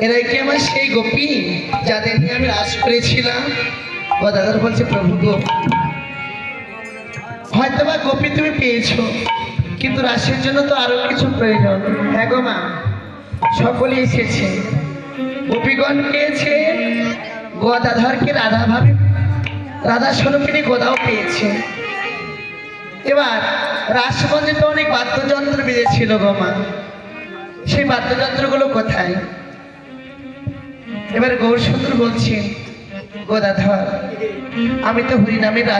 এরাই কি আমার সেই গোপী যাদের নিয়ে আমি রাস করেছিলাম? গদাধর বলছে, প্রভু গো, হয়তো বা গোপী তুমি পেয়েছো, কিন্তু রাসের জন্য তো আরো কিছু প্রয়োজন। হ্যাঁ গো মা, সকলে এসেছে, গোপীগণ পেয়েছে, গদাধরকে রাধা ভাবে, রাধা স্বরূপিণী গোদাও পেয়েছে। এবার রাসমঞ্চে তো অনেক বাদ্যযন্ত্র বেজেছিল গো মা, সেই বাদ্যযন্ত্রগুলো কোথায়? এবার গৌরসুন্দর বলছেন, গদাধর, আমি তো হরিনামের